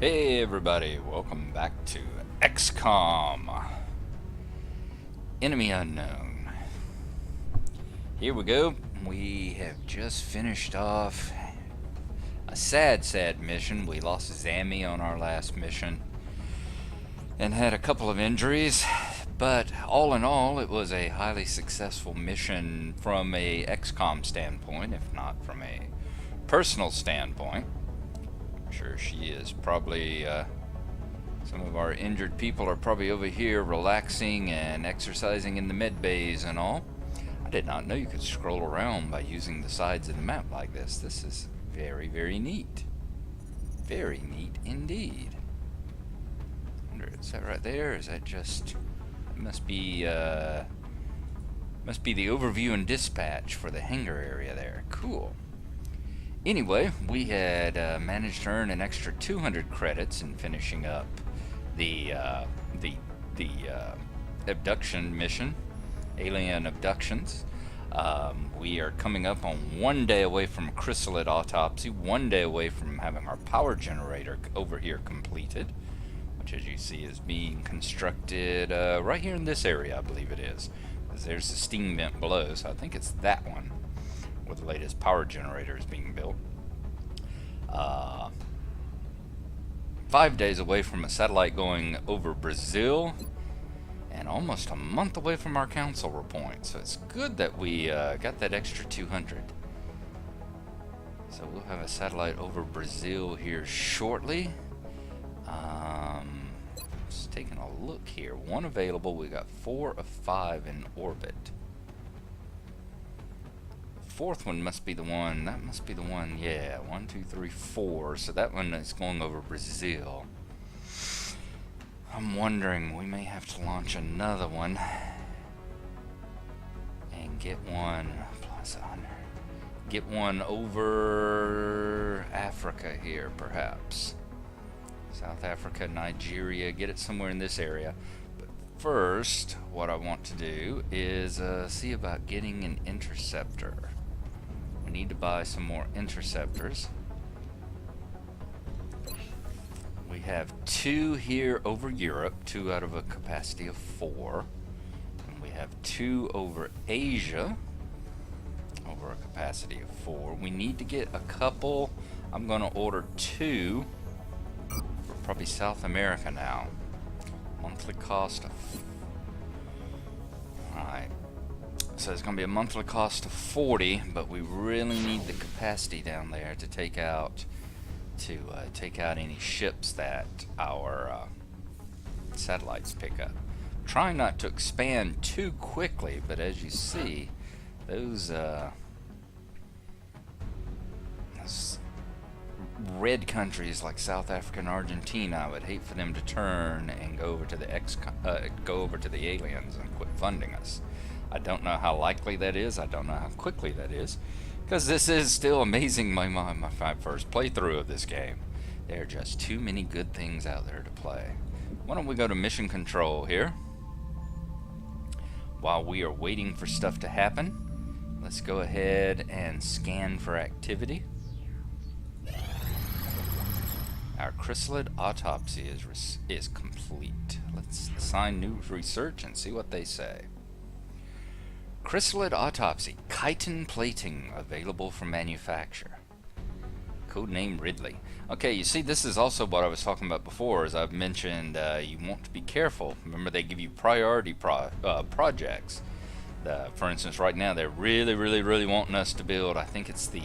Hey everybody, welcome back to XCOM. Enemy Unknown. Here we go. We have just finished off a sad mission. We lost Zammy on our last mission and had a couple of injuries, but all in all it was a highly successful mission from a XCOM standpoint, if not from a personal standpoint. I'm sure she is probably some of our injured people are probably over here relaxing and exercising in the med bays and all. I did not know you could scroll around by using the sides of the map like this. This is very, very neat. Very neat indeed. I wonder, is that right there? Is that just... It must be the overview and dispatch for the hangar area there. Cool. Anyway, we had managed to earn an extra 200 credits in finishing up the abduction mission, alien abductions. We are coming up on 1 day away from a chrysalid autopsy, 1 day away from having our power generator over here completed, which, as you see, is being constructed right here in this area, I believe it is. There's the steam vent below, so I think it's that one where the latest power generator is being built. 5 days away from a satellite going over Brazil, and almost a month away from our council report. So it's good that we got that extra 200. So we'll have a satellite over Brazil here shortly. Just taking a look here. One available. We got 4 of 5 in orbit. Fourth one must be the one. That must be the one. Yeah, 1, 2, 3, 4. So that one is going over Brazil. I'm wondering, we may have to launch another one and get one plus 100. Get one over Africa here, perhaps. South Africa, Nigeria. Get it somewhere in this area. But first, what I want to do is see about getting an interceptor. We need to buy some more interceptors. We have 2 here over Europe, 2 out of a capacity of 4. And we have 2 over Asia, over a capacity of 4. We need to get a couple. I'm going to order 2 for probably South America now. Monthly cost of... Alright. So it's going to be a monthly cost of 40, but we really need the capacity down there to take out any ships that our satellites pick up. Trying not to expand too quickly, but as you see, those red countries like South Africa and Argentina, I would hate for them to turn and go over to the aliens and quit funding us. I don't know how likely that is. I don't know how quickly that is, because this is still amazing. My first playthrough of this game. There are just too many good things out there to play. Why don't we go to mission control here? While we are waiting for stuff to happen, let's go ahead and scan for activity. Our chrysalid autopsy is complete. Let's assign new research and see what they say. Chrysalid autopsy, chitin plating, available for manufacture. Codename Ridley. Okay, you see, this is also what I was talking about before. As I've mentioned, you want to be careful. Remember, they give you priority projects. For instance, right now they're really wanting us to build, I think it's the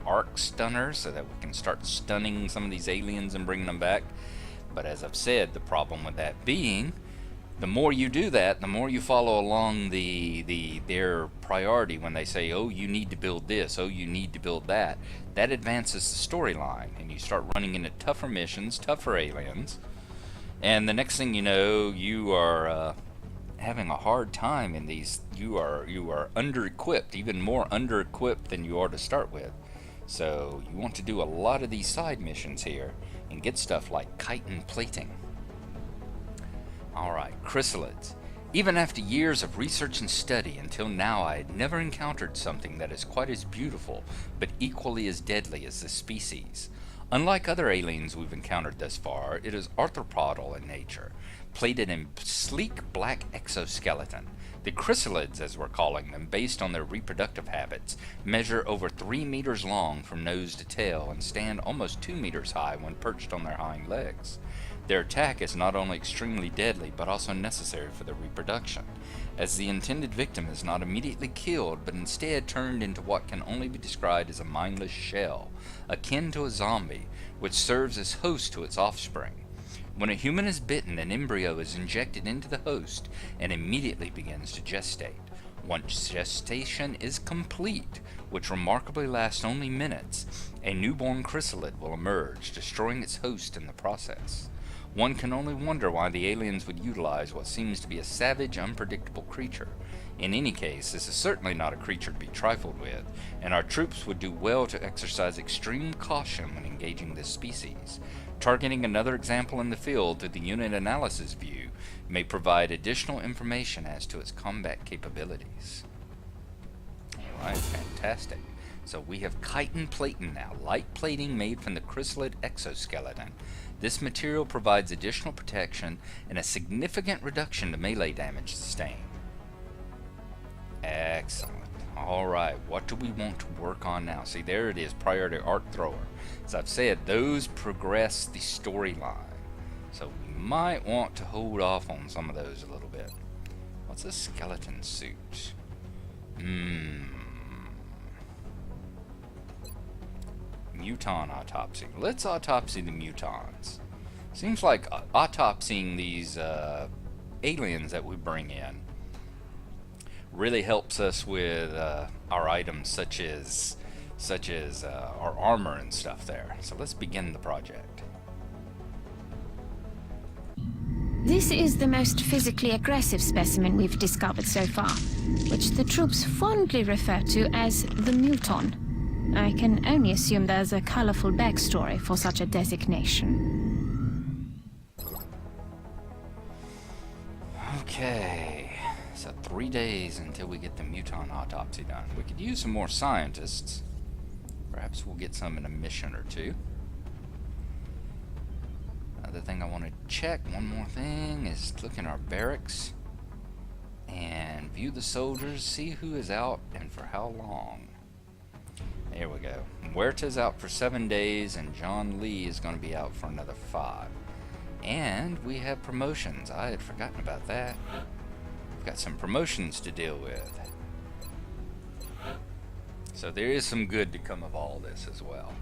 arc stunner, so that we can start stunning some of these aliens and bringing them back. But as I've said, the problem with that being, the more you do that, the more you follow along their priority when they say, oh, you need to build this, oh, you need to build that. That advances the storyline, and you start running into tougher missions, tougher aliens, and the next thing you know, you are having a hard time in these. You are under-equipped, even more under-equipped than you are to start with. So you want to do a lot of these side missions here and get stuff like chitin plating. Alright, chrysalids. Even after years of research and study, until now I had never encountered something that is quite as beautiful, but equally as deadly as this species. Unlike other aliens we've encountered thus far, it is arthropodal in nature, plated in sleek black exoskeleton. The chrysalids, as we're calling them, based on their reproductive habits, measure over 3 meters long from nose to tail and stand almost 2 meters high when perched on their hind legs. Their attack is not only extremely deadly, but also necessary for their reproduction, as the intended victim is not immediately killed, but instead turned into what can only be described as a mindless shell, akin to a zombie, which serves as host to its offspring. When a human is bitten, an embryo is injected into the host and immediately begins to gestate. Once gestation is complete, which remarkably lasts only minutes, a newborn chrysalid will emerge, destroying its host in the process. One can only wonder why the aliens would utilize what seems to be a savage, unpredictable creature. In any case, this is certainly not a creature to be trifled with, and our troops would do well to exercise extreme caution when engaging this species. Targeting another example in the field through the unit analysis view may provide additional information as to its combat capabilities. Alright, fantastic. So we have chitin plating now, light plating made from the chrysalid exoskeleton. This material provides additional protection and a significant reduction to melee damage sustained. Excellent. Alright, what do we want to work on now? See, there it is, priority arc thrower. As I've said, those progress the storyline. So we might want to hold off on some of those a little bit. What's a skeleton suit? Muton autopsy. Let's autopsy the mutons. Seems like autopsying these aliens that we bring in really helps us with our items such as our armor and stuff there. So let's begin the project. This is the most physically aggressive specimen we've discovered so far, which the troops fondly refer to as the muton. I can only assume there's a colorful backstory for such a designation. Okay, so 3 days until we get the muton autopsy done. We could use some more scientists. Perhaps we'll get some in a mission or two. Another thing I want to check, one more thing, is look in our barracks and view the soldiers, see who is out and for how long. There we go. Huerta's out for 7 days, and John Lee is going to be out for another 5. And we have promotions. I had forgotten about that. We've got some promotions to deal with. So there is some good to come of all this as well.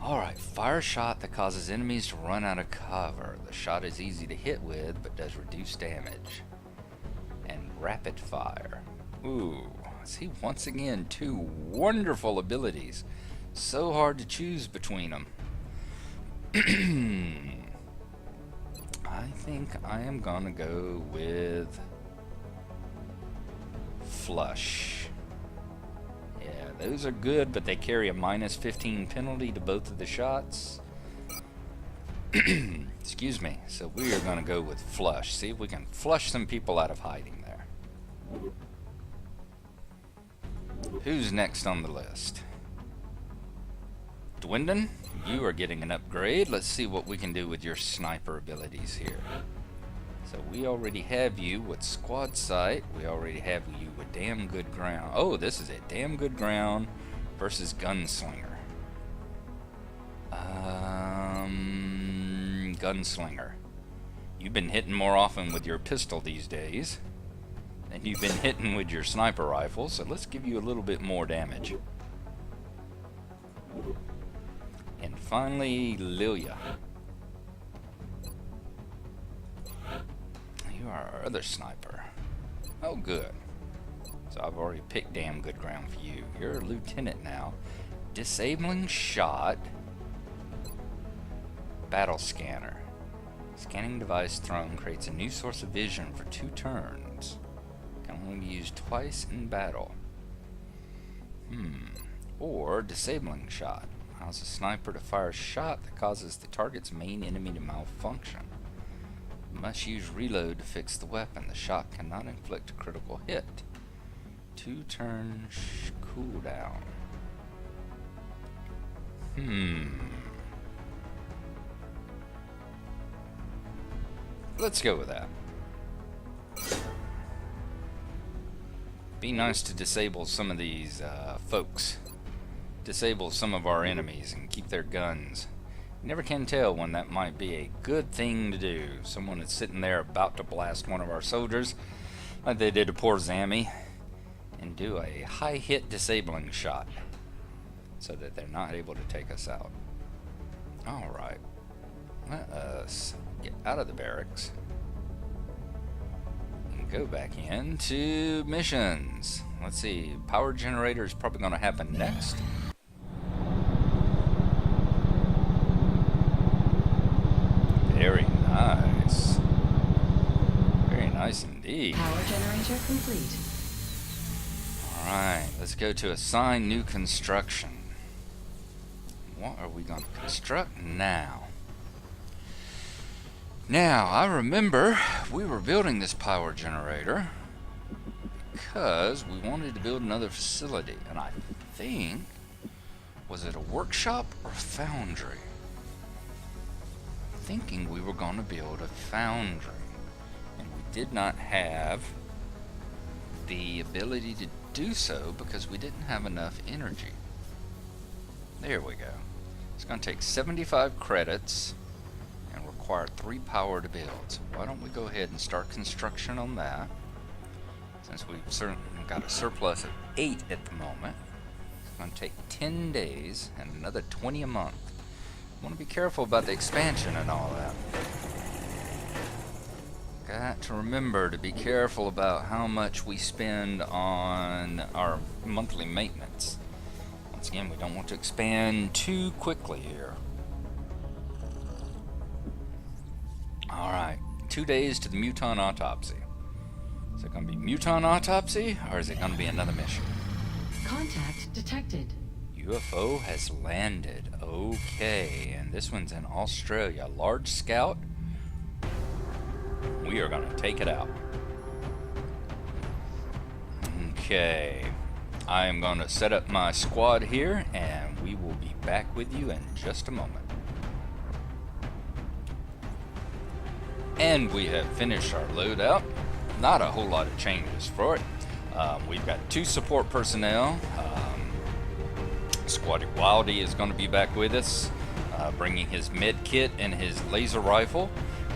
Alright, fire shot that causes enemies to run out of cover. The shot is easy to hit with, but does reduce damage. And rapid fire. Ooh. See, once again, 2 wonderful abilities. So hard to choose between them. I think I am gonna go with Flush. Yeah, those are good, but they carry a -15 penalty to both of the shots. Excuse me. So we are gonna go with Flush. See if we can flush some people out of hiding there. Who's next on the list? Dwindon, you are getting an upgrade. Let's see what we can do with your sniper abilities here. So we already have you with squad sight. We already have you with damn good ground. Oh, this is it. Damn good ground versus gunslinger. Gunslinger. You've been hitting more often with your pistol these days. And you've been hitting with your sniper rifle, so let's give you a little bit more damage. And finally, Lilia. You are our other sniper. Oh, good. So I've already picked damn good ground for you. You're a lieutenant now. Disabling shot. Battle scanner. Scanning device thrown creates a new source of vision for 2 turns. Can only be used twice in battle. Or disabling shot. Allows a sniper to fire a shot that causes the target's main enemy to malfunction. You must use reload to fix the weapon. The shot cannot inflict a critical hit. 2 turns cooldown. Let's go with that. Be nice to disable some of these folks. Disable some of our enemies and keep their guns. You never can tell when that might be a good thing to do. Someone is sitting there about to blast one of our soldiers, like they did to poor Zammy, and do a high hit disabling shot so that they're not able to take us out. Alright, let us get out of the barracks and go back into missions. Let's see, power generator is probably going to happen next. Very nice. Very nice indeed. Power generator complete. Alright, let's go to assign new construction. What are we going to construct now? Now, I remember we were building this power generator because we wanted to build another facility. And I think, was it a workshop or a foundry? Thinking we were going to build a foundry, and we did not have the ability to do so because we didn't have enough energy. There we go. It's going to take 75 credits and require 3 power to build. So why don't we go ahead and start construction on that, since we've certainly got a surplus of 8 at the moment. It's going to take 10 days and another 20 a month. Want to be careful about the expansion and all that. Got to remember to be careful about how much we spend on our monthly maintenance. Once again, we don't want to expand too quickly here. Alright, 2 days to the Muton autopsy. Is it going to be Muton autopsy, or is it going to be another mission? Contact detected. UFO has landed. Okay, and this one's in Australia. Large scout. We are going to take it out. Okay, I am going to set up my squad here, and we will be back with you in just a moment. And we have finished our loadout. Not a whole lot of changes for it. We've got 2 support personnel. Squatty Wildy is going to be back with us, bringing his med kit and his laser rifle.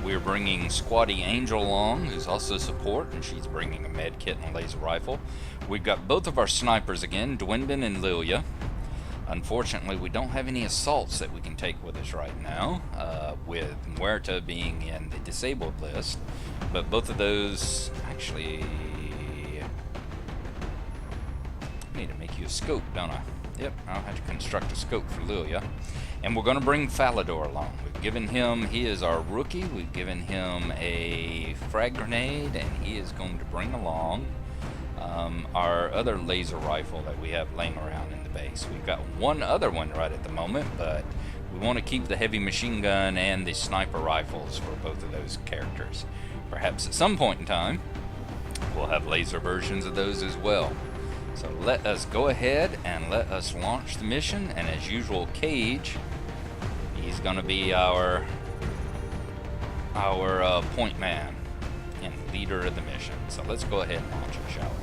We're bringing Squatty Angel along, who's also support, and she's bringing a med kit and a laser rifle. We've got both of our snipers again, Dwindon and Lilia. Unfortunately, we don't have any assaults that we can take with us right now, with Muerta being in the disabled list. But both of those, actually, I need to make you a scope, don't I? Yep, I'll have to construct a scope for Lilia. And we're going to bring Falador along. We've given him, he is our rookie, we've given him a frag grenade, and he is going to bring along our other laser rifle that we have laying around in the base. We've got one other one right at the moment, but we want to keep the heavy machine gun and the sniper rifles for both of those characters. Perhaps at some point in time, we'll have laser versions of those as well. So let us go ahead and let us launch the mission, and as usual, Cage, he's going to be our point man and leader of the mission. So let's go ahead and launch it, shall we?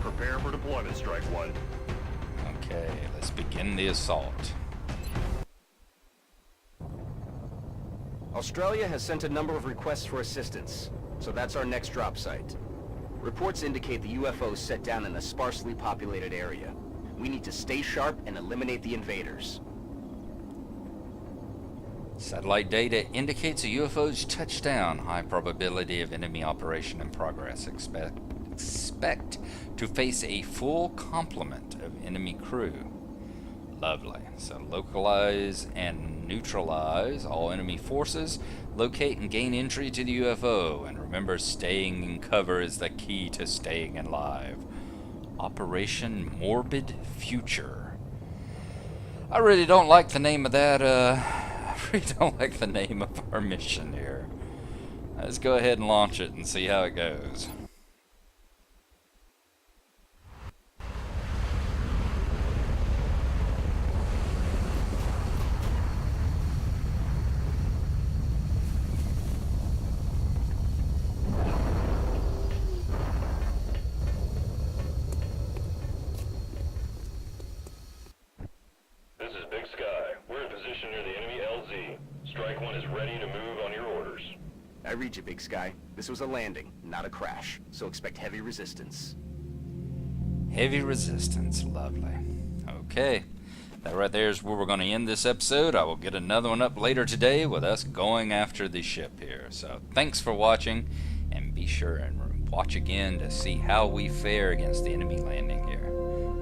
Prepare for deployment, Strike One. Okay, let's begin the assault. Australia has sent a number of requests for assistance, so that's our next drop site. Reports indicate the UFOs set down in a sparsely populated area. We need to stay sharp and eliminate the invaders. Satellite data indicates a UFO's touchdown. High probability of enemy operation in progress. Expect to face a full complement of enemy crew. Lovely. So localize and neutralize all enemy forces. Locate and gain entry to the UFO. And remember, staying in cover is the key to staying alive. Operation Morbid Future. I really don't like the name of that, I really don't like the name of our mission here. Let's go ahead and launch it and see how it goes. This is Big Sky. We're in position near the enemy LZ. Strike One is ready to move on your orders. I read you, Big Sky. This was a landing, not a crash, so expect heavy resistance. Heavy resistance, lovely. Okay, that right there is where we're going to end this episode. I will get another one up later today with us going after the ship here. So thanks for watching, and be sure and watch again to see how we fare against the enemy landing here.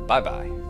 Bye-bye.